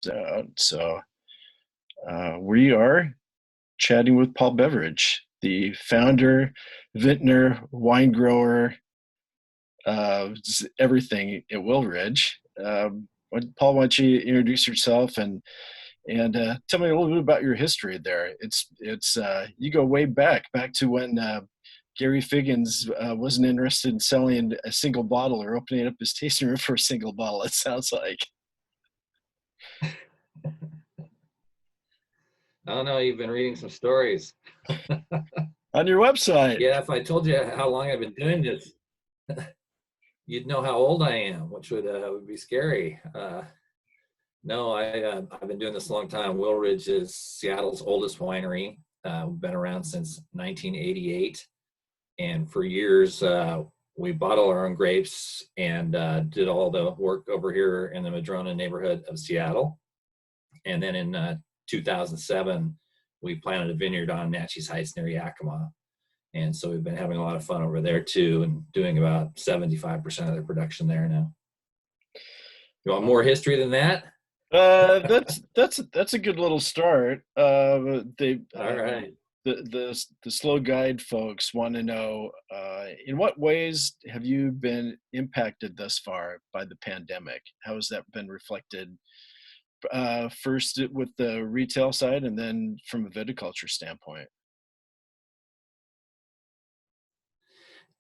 out. So we are chatting with Paul Beveridge, the founder, vintner, wine grower, everything at Wilridge. Paul, why don't you introduce yourself and tell me a little bit about your history there? It's you go way back to when Gary Figgins wasn't interested in selling a single bottle or opening up his tasting room for a single bottle. It sounds like. Oh no, you've been reading some stories. On your website. Yeah, if I told you how long I've been doing this, you'd know how old I am, which would be scary. No, I've been doing this a long time. Wilridge is Seattle's oldest winery. We've been around since 1988, and for years we bottle our own grapes and did all the work over here in the Madrona neighborhood of Seattle. And then in 2007, we planted a vineyard on Natchez Heights near Yakima. And so we've been having a lot of fun over there too, and doing about 75% of their production there now. You want more history than that? That's a good little start. They All right. the slow guide folks want to know in what ways have you been impacted thus far by the pandemic? How has that been reflected? First with the retail side, and then from a viticulture standpoint.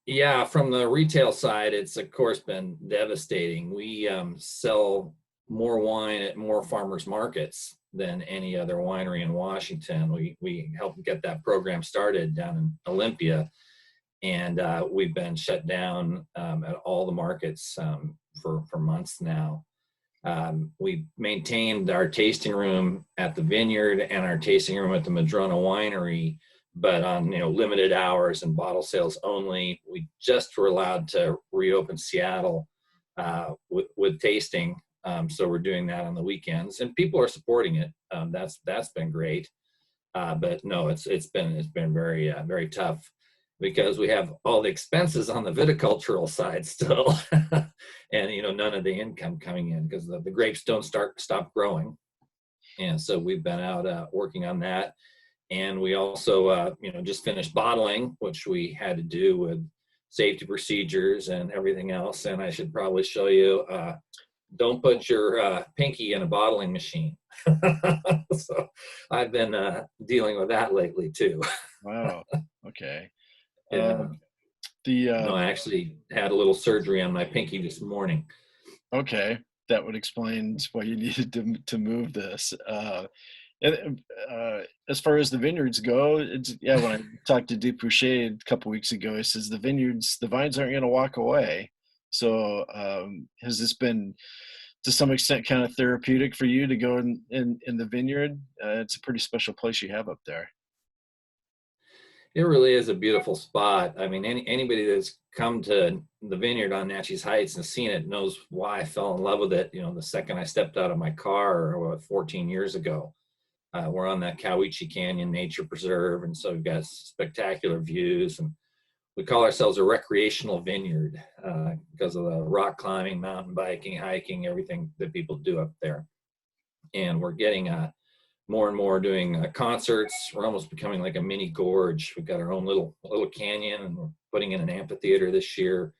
Yeah, from the retail side, it's of course been devastating. We sell more wine at more farmers markets than any other winery in Washington. We helped get that program started down in Olympia, and we've been shut down at all the markets for months now. We maintained our tasting room at the vineyard and our tasting room at the Madrona winery, but on limited hours and bottle sales only. We just were allowed to reopen Seattle with tasting, so we're doing that on the weekends, and people are supporting it. That's been great, but no, it's been very very tough because we have all the expenses on the viticultural side still, and none of the income coming in because the grapes don't stop growing, and so we've been out working on that. And we also, just finished bottling, which we had to do with safety procedures and everything else. And I should probably show you, don't put your pinky in a bottling machine. So I've been dealing with that lately too. Wow. Okay. Yeah. No, I actually had a little surgery on my pinky this morning. Okay, that would explain why you needed to move this. And as far as the vineyards go, when I talked to Dupouche a couple weeks ago, he says the vines aren't going to walk away. So has this been to some extent kind of therapeutic for you to go in the vineyard? It's a pretty special place you have up there. It really is a beautiful spot. I mean, anybody that's come to the vineyard on Natchez Heights and seen it knows why I fell in love with it. The second I stepped out of my car, 14 years ago. We're on that Cowiche Canyon Nature Preserve, and so we've got spectacular views. And we call ourselves a recreational vineyard because of the rock climbing, mountain biking, hiking, everything that people do up there. And we're getting more and more doing concerts. We're almost becoming like a mini gorge. We've got our own little canyon, and we're putting in an amphitheater this year,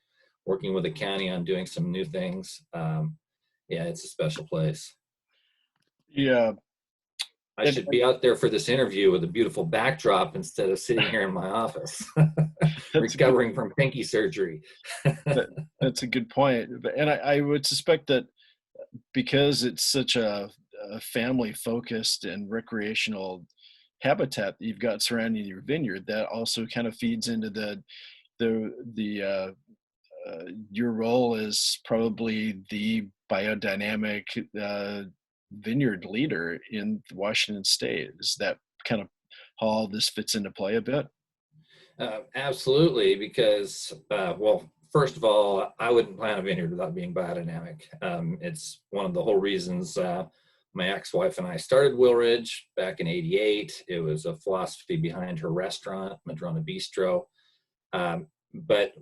working with the county on doing some new things. Yeah, it's a special place. Yeah. I should be out there for this interview with a beautiful backdrop instead of sitting here in my office, recovering from pinky surgery. That's a good point. And I would suspect that because it's such a family-focused and recreational habitat that you've got surrounding your vineyard, that also kind of feeds into your role as probably the biodynamic vineyard leader in Washington State. Is that kind of how all this fits into play a bit? Absolutely, because first of all, I wouldn't plant a vineyard without being biodynamic. It's one of the whole reasons my ex-wife and I started Wilridge back in '88. It was a philosophy behind her restaurant, Madrona Bistro. But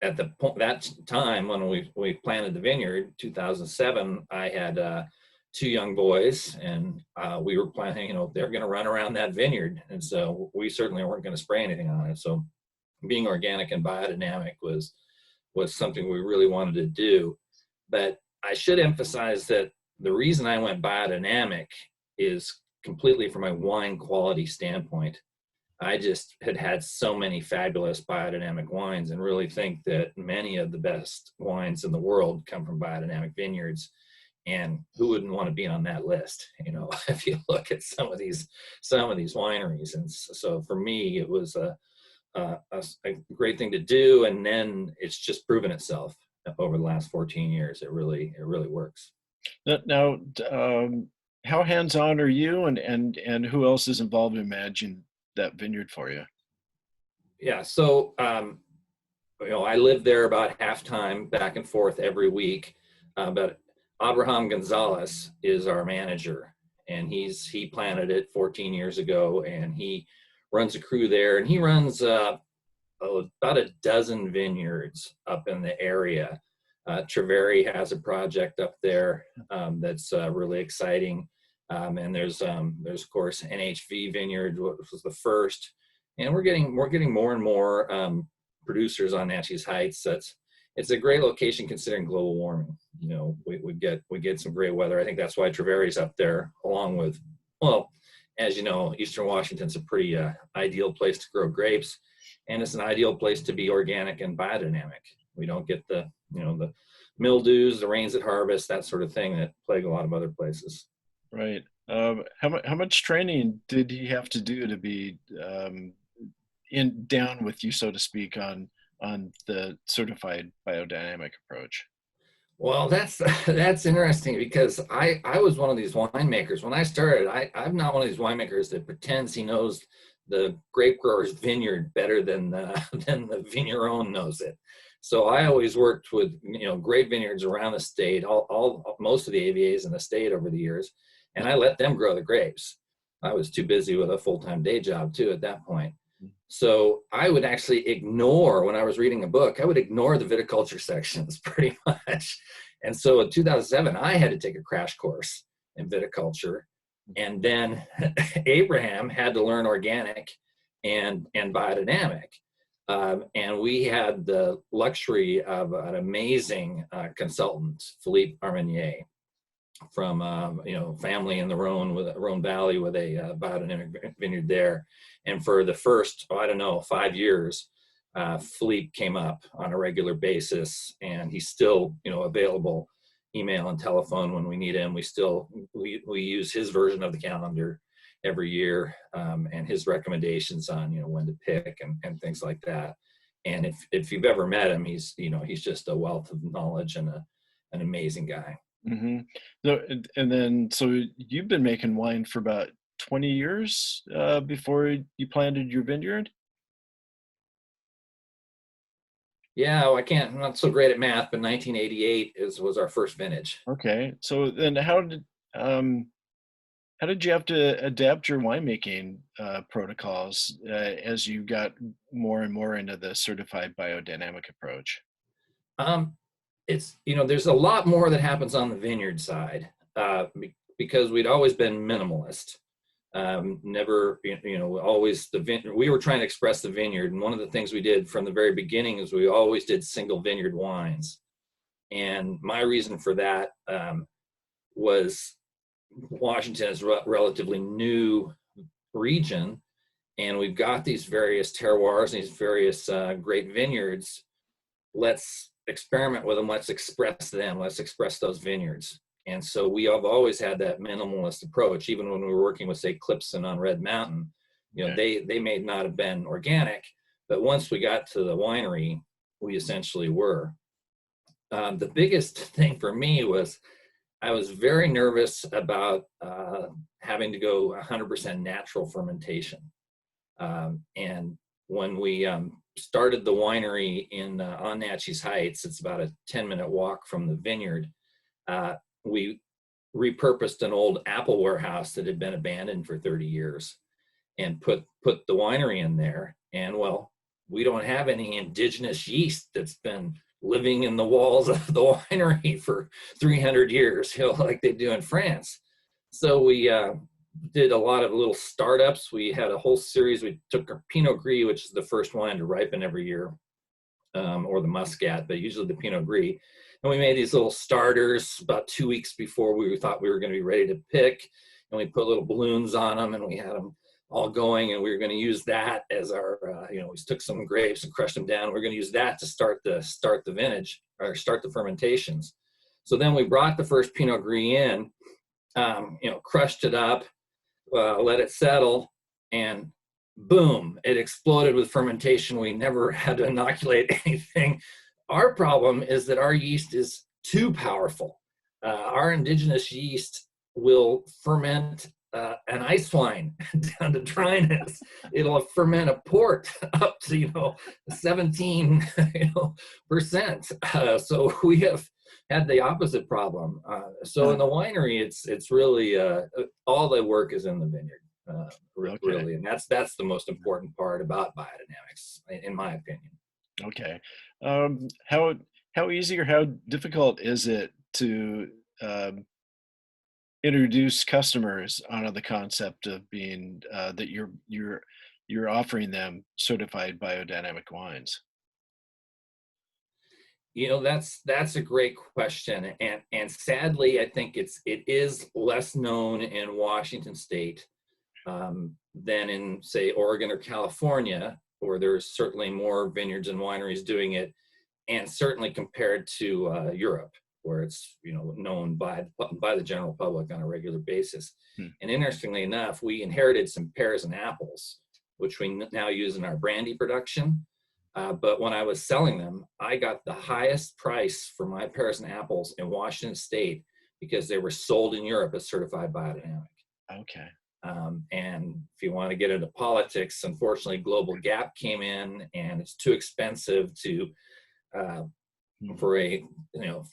at that time when we planted the vineyard, 2007, I had two young boys, and we were planning, they're going to run around that vineyard. And so we certainly weren't going to spray anything on it. So being organic and biodynamic was something we really wanted to do. But I should emphasize that the reason I went biodynamic is completely from a wine quality standpoint. I just had so many fabulous biodynamic wines, and really think that many of the best wines in the world come from biodynamic vineyards. And who wouldn't want to be on that list? If you look at some of these wineries. And so for me, it was a great thing to do. And then it's just proven itself over the last 14 years. It really works. Now, how hands-on are you, and who else is involved in managing that vineyard for you? Yeah. So, I live there about half time, back and forth every week. But Abraham Gonzalez is our manager, and he planted it 14 years ago, and he runs a crew there, and he runs about a dozen vineyards up in the area. Treveri has a project up there that's really exciting. And there's of course NHV Vineyard, which was the first, and we're getting more and more producers on Natchez Heights. It's a great location considering global warming. We get some great weather. I think that's why Treveri's up there, along with, well, as you know, Eastern Washington's a pretty ideal place to grow grapes, and it's an ideal place to be organic and biodynamic. We don't get the mildews, the rains at harvest, that sort of thing that plague a lot of other places. Right. How much training did he have to do to be down with you, so to speak, on the certified biodynamic approach? Well, that's interesting, because I was one of these winemakers when I started. I'm not one of these winemakers that pretends he knows the grape grower's vineyard better than the vigneron knows it. So I always worked with great vineyards around the state, most of the AVAs in the state over the years, and I let them grow the grapes. I was too busy with a full-time day job too at that point. So I would actually ignore, when I was reading a book, I would ignore the viticulture sections pretty much. And so in 2007, I had to take a crash course in viticulture. And then Abraham had to learn organic and biodynamic. And we had the luxury of an amazing consultant, Philippe Armenier, from family in the Rhone Valley, with a biodynamic vineyard there. And for the first 5 years, Philippe came up on a regular basis, and he's still available, email and telephone when we need him. We use his version of the calendar every year, and his recommendations on when to pick and things like that. And if you've ever met him, he's just a wealth of knowledge and an amazing guy. Mm-hmm. So you've been making wine for about 20 years before you planted your vineyard? Yeah, I'm not so great at math, but 1988 was our first vintage. Okay, so then how did you have to adapt your winemaking protocols as you got more and more into the certified biodynamic approach? There's a lot more that happens on the vineyard side, because we'd always been minimalist. Never, always we were trying to express the vineyard. And one of the things we did from the very beginning is we always did single vineyard wines. And my reason for that was Washington is a relatively new region, and we've got these various terroirs and these various great vineyards. Let's experiment with them. Let's express them. Let's express those vineyards. And so we have always had that minimalist approach, even when we were working with, say, Clipson on Red Mountain. They may not have been organic, but once we got to the winery, we essentially were. The biggest thing for me was I was very nervous about having to go 100% natural fermentation. And when we started the winery on Natchez Heights, it's about a 10-minute walk from the vineyard. We repurposed an old apple warehouse that had been abandoned for 30 years and put the winery in there. And well, we don't have any indigenous yeast that's been living in the walls of the winery for 300 years, like they do in France. So we did a lot of little startups. We had a whole series. We took our Pinot Gris, which is the first wine to ripen every year, or the Muscat, but usually the Pinot Gris. And we made these little starters about 2 weeks before we thought we were going to be ready to pick. And we put little balloons on them, and we had them all going, and we were going to use that as our, we took some grapes and crushed them down. We're going to use that to start the vintage, or start the fermentations. So then we brought the first Pinot Gris in, crushed it up, let it settle, and boom, it exploded with fermentation. We never had to inoculate anything. Our problem is that our yeast is too powerful. Our indigenous yeast will ferment an ice wine down to dryness. It'll ferment a port up to 17% So we have had the opposite problem. So in the winery, it's really all the work is in the vineyard, really, and that's the most important part about biodynamics, in my opinion. Okay. How easy or how difficult is it to introduce customers onto the concept of being that you're offering them certified biodynamic wines? That's a great question, and sadly, I think it is less known in Washington State than in, say, Oregon or California, where there's certainly more vineyards and wineries doing it, and certainly compared to Europe, where it's known by the general public on a regular basis. And interestingly enough, we inherited some pears and apples, which we now use in our brandy production. But when I was selling them, I got the highest price for my pears and apples in Washington State because they were sold in Europe as certified biodynamic. Okay. And if you want to get into politics, unfortunately, Global Gap came in, and it's too expensive to for a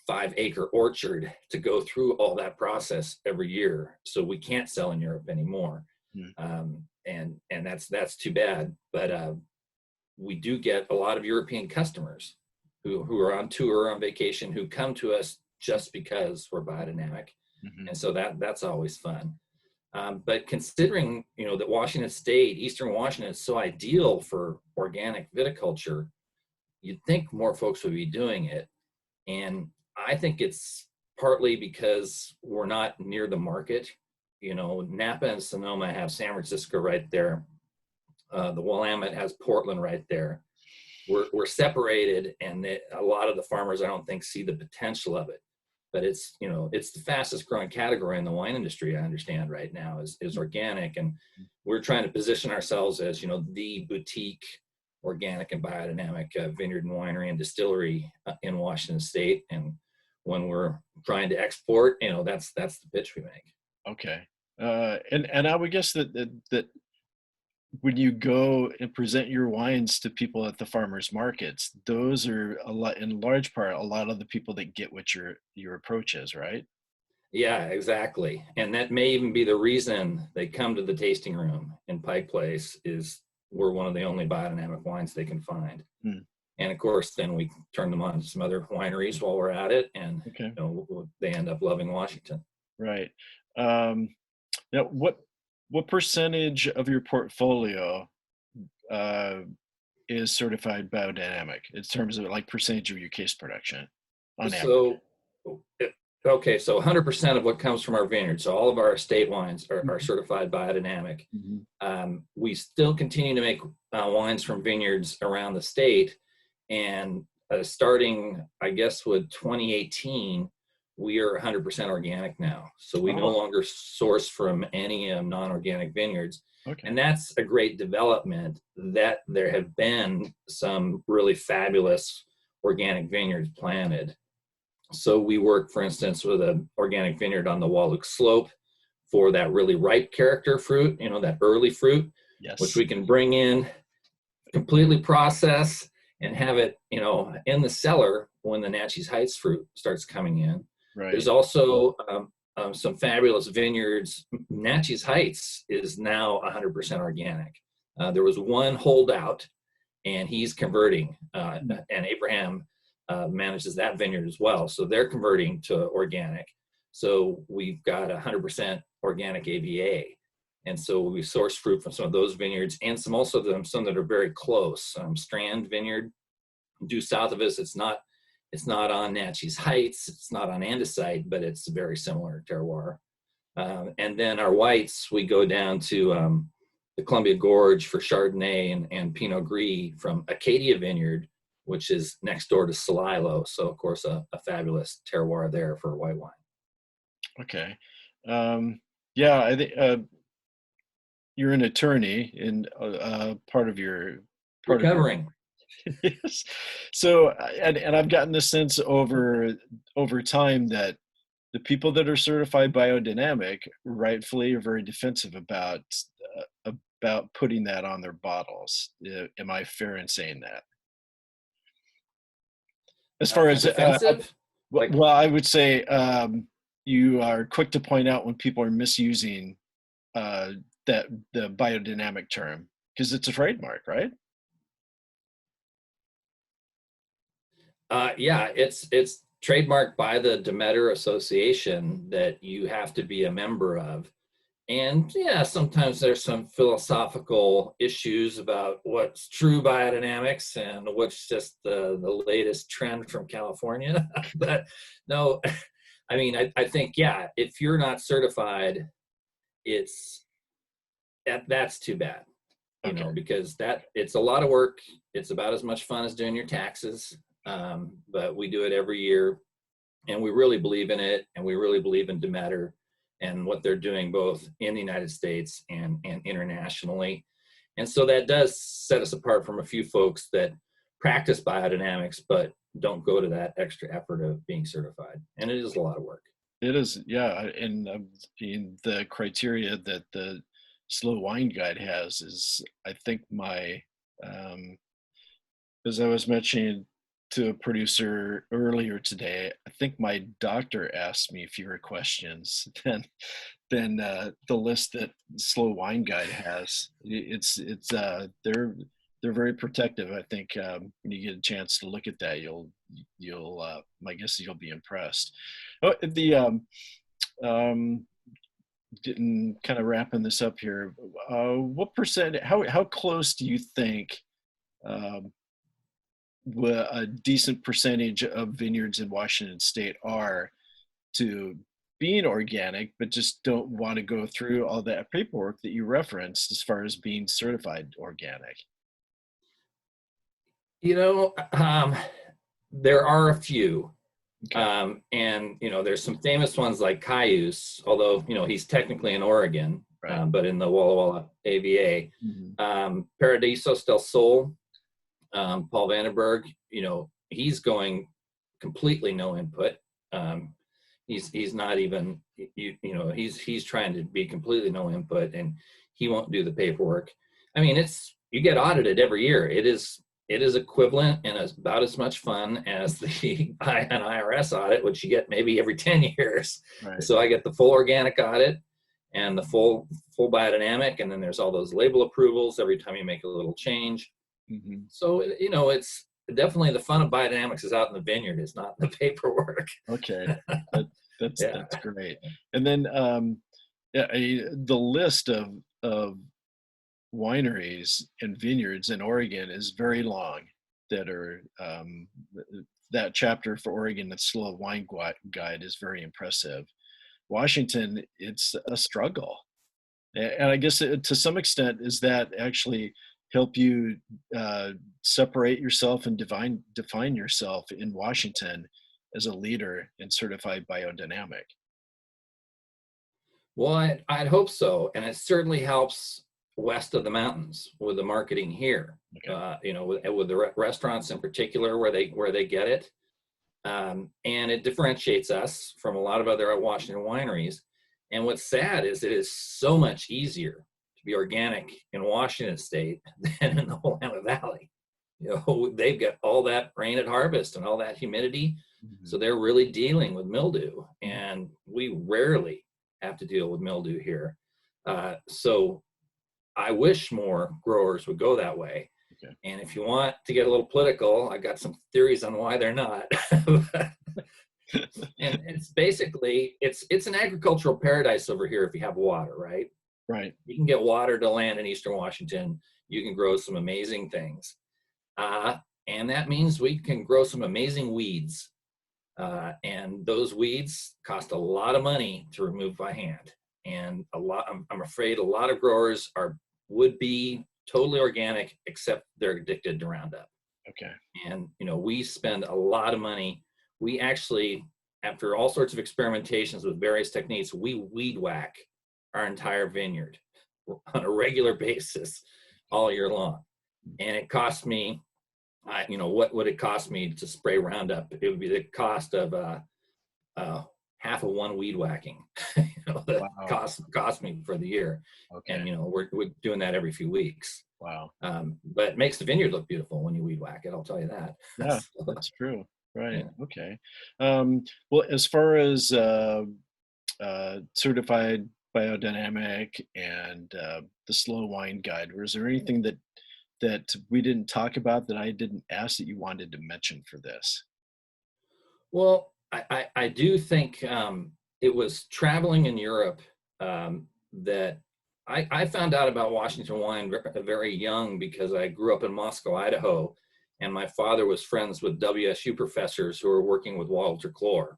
5-acre orchard to go through all that process every year. So we can't sell in Europe anymore, and that's too bad. But we do get a lot of European customers who are on tour, on vacation, who come to us just because we're biodynamic, and so that's always fun. But considering that Washington State, Eastern Washington, is so ideal for organic viticulture, you'd think more folks would be doing it. And I think it's partly because we're not near the market. Napa and Sonoma have San Francisco right there. The Willamette has Portland right there. We're separated, and a lot of the farmers, I don't think, see the potential of it. But it's the fastest growing category in the wine industry, I understand, right now is organic, and we're trying to position ourselves as the boutique organic and biodynamic vineyard and winery and distillery in Washington State. And when we're trying to export, that's the pitch we make. Okay. And I would guess that when you go and present your wines to people at the farmers markets, those are in large part, a lot of the people that get what your approach is, right? Yeah, exactly. And that may even be the reason they come to the tasting room in Pike Place, is we're one of the only biodynamic wines they can find. And of course, then we turn them on to some other wineries while we're at it, and they end up loving Washington. Right. Now, what percentage of your portfolio is certified biodynamic in terms of percentage of your case production on average? So 100% of what comes from our vineyard, so all of our estate wines are certified biodynamic. We still continue to make wines from vineyards around the state, and starting, I guess, with 2018, we are 100% organic now. So we no longer source from any non-organic vineyards. And that's a great development, that there have been some really fabulous organic vineyards planted. So we work, for instance, with an organic vineyard on the Walluk Slope for that really ripe character fruit, that early fruit, which we can bring in, completely process, and have it, in the cellar when the Natchez Heights fruit starts coming in. Right. There's also some fabulous vineyards. Natchez Heights is now 100% organic. There was one holdout, and he's converting. And Abraham manages that vineyard as well. So they're converting to organic. So we've got 100% organic AVA. And so we source fruit from some of those vineyards and some also some that are very close. Strand Vineyard, due south of us, it's not on Natchez Heights, it's not on andesite, but it's very similar terroir. And then our whites, we go down to the Columbia Gorge for Chardonnay and Pinot Gris from Acadia Vineyard, which is next door to Celilo. So of course, a fabulous terroir there for white wine. Okay. Yeah, I think you're an attorney, and part of your Recovering. Yes. So, and I've gotten the sense over time that the people that are certified biodynamic rightfully are very defensive about putting that on their bottles. Am I fair in saying that? As far as defensive? well, I would say you are quick to point out when people are misusing the biodynamic term, because it's a trademark, right? Yeah, it's trademarked by the Demeter Association that you have to be a member of. And yeah, sometimes there's some philosophical issues about what's true biodynamics and what's just the latest trend from California. But no, I mean, I think, yeah, if you're not certified, that's too bad, you know, because it's a lot of work. It's about as much fun as doing your taxes. But we do it every year, and we really believe in it, and we really believe in Demeter and what they're doing both in the United States and internationally. And so that does set us apart from a few folks that practice biodynamics but don't go to that extra effort of being certified. And it is a lot of work. It is, yeah. And in the criteria that the Slow Wine Guide has is, I think as I was mentioning to a producer earlier today, I think my doctor asked me fewer questions than the list that Slow Wine Guide has. They're very protective. I think when you get a chance to look at that, you'll my guess is you'll be impressed. Oh, getting kind of wrapping this up here. What percent? How close do you think? A decent percentage of vineyards in Washington State are to being organic, but just don't want to go through all that paperwork that you referenced as far as being certified organic? You know, there are a few. Okay. And, you know, there's some famous ones like Cayuse, although, you know, he's technically in Oregon, Right. but in the Walla Walla AVA. Mm-hmm. Paradisos del Sol, Paul Vandenberg, you know, he's going completely no input. He's not even, you know, he's trying to be completely no input, and he won't do the paperwork. I mean, you get audited every year. It is equivalent and is about as much fun as an IRS audit, which you get maybe every 10 years. Right. So I get the full organic audit and the full biodynamic, and then there's all those label approvals every time you make a little change. Mm-hmm. So, you know, it's definitely the fun of biodynamics is out in the vineyard. It's not the paperwork. Okay. That's Yeah. That's great. And then the list of wineries and vineyards in Oregon is very long that are that chapter for Oregon, the Slow Wine Guide, is very impressive. Washington, it's a struggle. And I guess to some extent, is that actually help you separate yourself and define yourself in Washington as a leader in certified biodynamic? Well, I'd hope so. And it certainly helps west of the mountains with the marketing here. Okay. You know, with the restaurants in particular where they get it. And it differentiates us from a lot of other Washington wineries. And what's sad is it is so much easier to be organic in Washington State than in the Willamette Valley. You know, they've got all that rain at harvest and all that humidity. Mm-hmm. So they're really dealing with mildew, and we rarely have to deal with mildew here. So I wish more growers would go that way. Okay. And if you want to get a little political, I got some theories on why they're not. And it's basically it's an agricultural paradise over here if you have water, right? Right. You can get water to land in Eastern Washington. You can grow some amazing things. Uh, and that means we can grow some amazing weeds. And those weeds cost a lot of money to remove by hand. And I'm afraid a lot of growers would be totally organic, except they're addicted to Roundup. Okay. And, we spend a lot of money. We actually, after all sorts of experimentations with various techniques, we weed whack our entire vineyard on a regular basis all year long. And it cost me, what would it cost me to spray Roundup? It would be the cost of half of one weed whacking. That Wow. cost me for the year. Okay. And we're doing that every few weeks. Wow. But it makes the vineyard look beautiful when you weed whack it. I'll tell you that. Yeah, So, that's true. Right. yeah. Okay. Well, as far as certified biodynamic and the slow wine guide, was there anything that we didn't talk about that I didn't ask that you wanted to mention for this? Well, I do think it was traveling in Europe that I found out about Washington wine very young because I grew up in Moscow, Idaho, and my father was friends with WSU professors who were working with Walter Clore.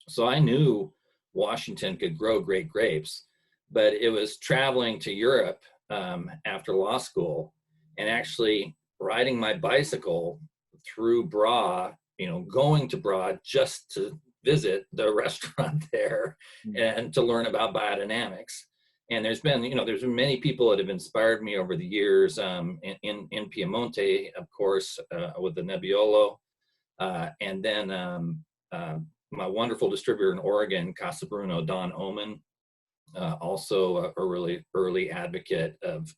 So I knew Washington could grow great grapes, but it was traveling to Europe after law school and actually riding my bicycle through Bra, going to Bra just to visit the restaurant there Mm. and to learn about biodynamics. And there's been many people that have inspired me over the years in Piemonte, of course, with the Nebbiolo, and then my wonderful distributor in Oregon, Casa Bruno, Don Oman, also a really early advocate of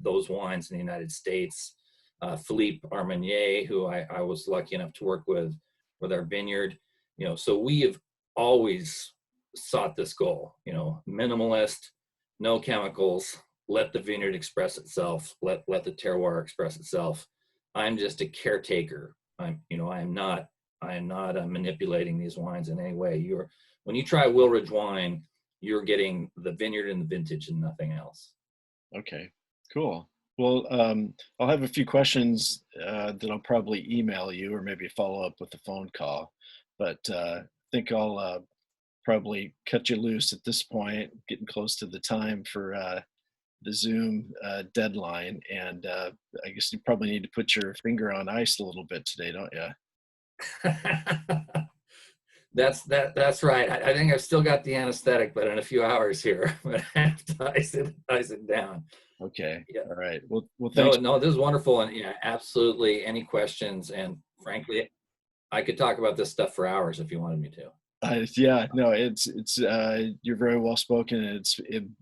those wines in the United States. Philippe Armenier, who I was lucky enough to work with our vineyard. So we have always sought this goal, minimalist, no chemicals, let the vineyard express itself, let the terroir express itself. I'm just a caretaker. I am not manipulating these wines in any way. When you try Wilridge wine, you're getting the vineyard and the vintage and nothing else. Okay, cool. Well, I'll have a few questions that I'll probably email you or maybe follow up with a phone call. But I think I'll probably cut you loose at this point, getting close to the time for the Zoom deadline. And I guess you probably need to put your finger on ice a little bit today, don't you? That's right. I think I've still got the anesthetic, but in a few hours here, but I have to ice it down. Okay. Yeah. All right. Well, No, thanks. no, this is wonderful. And yeah, absolutely. Any questions? And frankly, I could talk about this stuff for hours if you wanted me to. Yeah, no, it's you're very well spoken.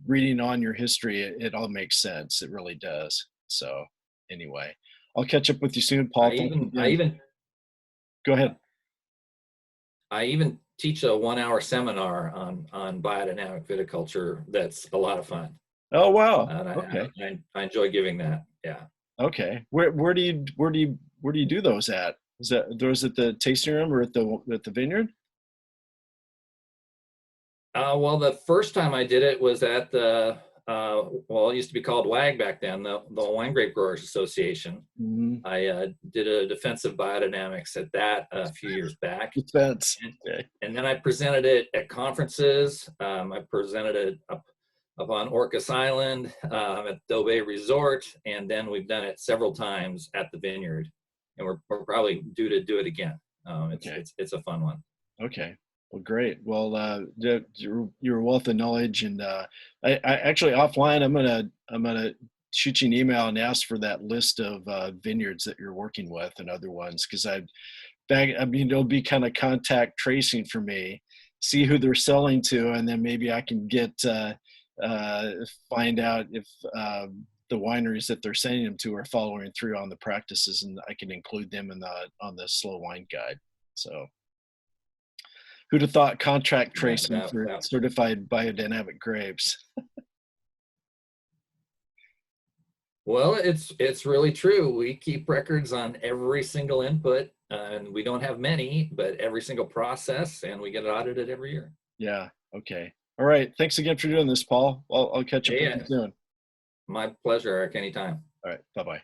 Reading on your history, it all makes sense. It really does. So anyway, I'll catch up with you soon, I Paul. Thank you even, I again. even, Go ahead. I even teach a 1 hour seminar on biodynamic viticulture. That's a lot of fun. Oh wow. And Okay. I enjoy giving that. Yeah. Okay. Where do you do those at? Is that those at the tasting room or at the vineyard? Well, the first time I did it was at it used to be called WAG back then, the Wine Grape Growers Association. Mm-hmm. I did a defensive biodynamics at that a few years back. Defense. And, Okay. and then I presented it at conferences. I presented it up on Orcas Island at Doe Bay Resort, and then we've done it several times at the vineyard, and we're probably due to do it again. Okay. It's a fun one. Okay. Well, great. Well, your wealth of knowledge, and I actually offline, I'm gonna shoot you an email and ask for that list of vineyards that you're working with and other ones, because I mean, it'll be kind of contact tracing for me, see who they're selling to, and then maybe I can find out if the wineries that they're sending them to are following through on the practices, and I can include them on the slow wine guide. So. Who'd have thought contract That, tracing that, for that certified biodynamic grapes? Well, it's really true. We keep records on every single input, and we don't have many, but every single process, and we get audited every year. Yeah. Okay. All right. Thanks again for doing this, Paul. I'll catch up with you Yeah, soon. my pleasure, Eric, anytime. All right. Bye bye.